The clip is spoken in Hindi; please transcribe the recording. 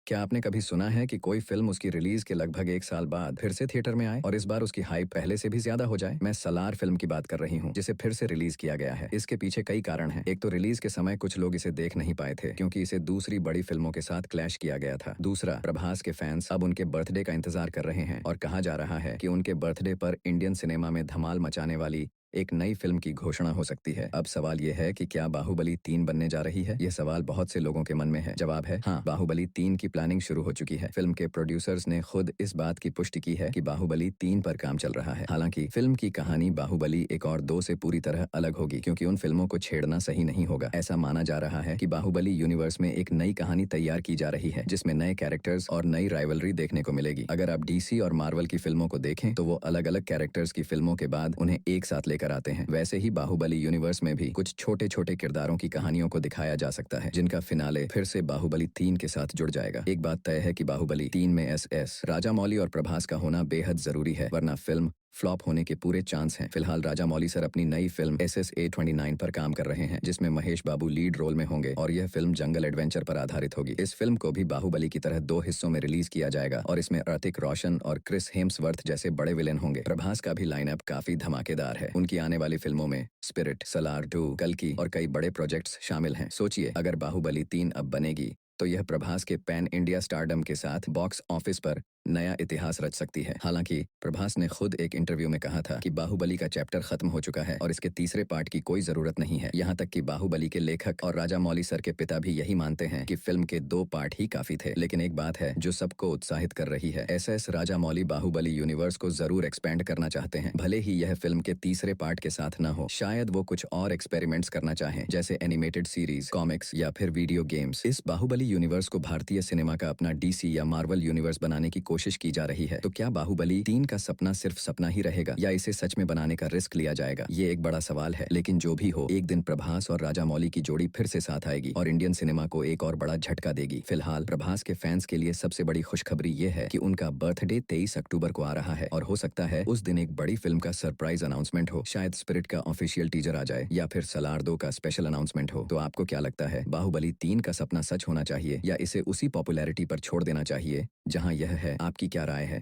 क्या आपने कभी सुना है कि कोई फिल्म उसकी रिलीज के लगभग 1 साल बाद फिर से थिएटर में आए और इस बार उसकी हाइप पहले से भी ज्यादा हो जाए? मैं सलार फिल्म की बात कर रही हूँ, जिसे फिर से रिलीज किया गया है। इसके पीछे कई कारण हैं। एक तो रिलीज के समय कुछ लोग इसे देख नहीं पाए थे क्योंकि इसे दूसरी बड़ी फिल्मों के साथ क्लैश किया गया था। दूसरा, प्रभास के फैंस अब उनके बर्थडे का इंतजार कर रहे हैं और कहा जा रहा है कि उनके बर्थडे पर इंडियन सिनेमा में धमाल मचाने वाली एक नई फिल्म की घोषणा हो सकती है। अब सवाल यह है कि क्या बाहुबली 3 बनने जा रही है? यह सवाल बहुत से लोगों के मन में है। जवाब है हाँ, बाहुबली 3 की प्लानिंग शुरू हो चुकी है। फिल्म के प्रोड्यूसर्स ने खुद इस बात की पुष्टि की है कि बाहुबली 3 पर काम चल रहा है। हालांकि फिल्म की कहानी बाहुबली 1 और 2 से पूरी तरह अलग होगी क्योंकि उन फिल्मों को छेड़ना सही नहीं होगा। ऐसा माना जा रहा है कि बाहुबली यूनिवर्स में एक नई कहानी तैयार की जा रही है जिसमें नए कैरेक्टर्स और नई राइवलरी देखने को मिलेगी। अगर आप डीसी और मार्वल की फिल्मों को देखें तो वो अलग अलग कैरेक्टर्स की फिल्मों के बाद उन्हें एक साथ लेकर आते हैं। वैसे ही बाहुबली यूनिवर्स में भी कुछ छोटे छोटे किरदारों की कहानियों को दिखाया जा सकता है जिनका फिनाले फिर से बाहुबली 3 के साथ जुड़ जाएगा। एक बात तय है कि बाहुबली 3 में एस राजामौली और प्रभास का होना बेहद जरूरी है, वरना फिल्म फ्लॉप होने के पूरे चांस हैं। फिलहाल राजामौली सर अपनी नई फिल्म SSA-29 पर काम कर रहे हैं जिसमें महेश बाबू लीड रोल में होंगे और यह फिल्म जंगल एडवेंचर पर आधारित होगी। इस फिल्म को भी बाहुबली की तरह 2 हिस्सों में रिलीज किया जाएगा और इसमें ऋतिक रोशन और क्रिस हेम्सवर्थ जैसे बड़े विलेन होंगे। प्रभास का भी लाइनअप काफी धमाकेदार है। उनकी आने वाली फिल्मों में स्पिरिट, सलार 2, कल्कि और कई बड़े प्रोजेक्ट्स शामिल हैं। सोचिए, अगर बाहुबली 3 अब बनेगी तो यह प्रभास के पैन इंडिया स्टारडम के साथ बॉक्स ऑफिस पर नया इतिहास रच सकती है। हालांकि प्रभास ने खुद एक इंटरव्यू में कहा था कि बाहुबली का चैप्टर खत्म हो चुका है और इसके तीसरे पार्ट की कोई जरूरत नहीं है। यहाँ तक कि बाहुबली के लेखक और राजामौली सर के पिता भी यही मानते हैं कि फिल्म के 2 पार्ट ही काफी थे। लेकिन एक बात है जो सबको उत्साहित कर रही है, SS राजामौली बाहुबली यूनिवर्स को जरूर एक्सपेंड करना चाहते हैं। भले ही यह फिल्म के तीसरे पार्ट के साथ न हो, शायद वो कुछ और एक्सपेरिमेंट्स करना चाहें, जैसे एनिमेटेड सीरीज, कॉमिक्स या फिर वीडियो गेम्स। इस बाहुबली यूनिवर्स को भारतीय सिनेमा का अपना DC या मार्वल यूनिवर्स बनाने की कोशिश की जा रही है। तो क्या बाहुबली 3 का सपना सिर्फ सपना ही रहेगा या इसे सच में बनाने का रिस्क लिया जाएगा? ये एक बड़ा सवाल है। लेकिन जो भी हो, एक दिन प्रभास और राजामौली की जोड़ी फिर से साथ आएगी और इंडियन सिनेमा को एक और बड़ा झटका देगी। फिलहाल प्रभास के फैंस के लिए सबसे बड़ी खुशखबरी ये है कि उनका बर्थडे 23 अक्टूबर को आ रहा है और हो सकता है उस दिन एक बड़ी फिल्म का सरप्राइज अनाउंसमेंट हो। शायद स्पिरिट का ऑफिशियल टीजर आ जाए या फिर सलार 2 का स्पेशल अनाउंसमेंट हो। तो आपको क्या लगता है, बाहुबली 3 का सपना सच होना चाहिए या इसे उसी पॉपुलैरिटी पर छोड़ देना चाहिए जहां यह है? आपकी क्या राय है?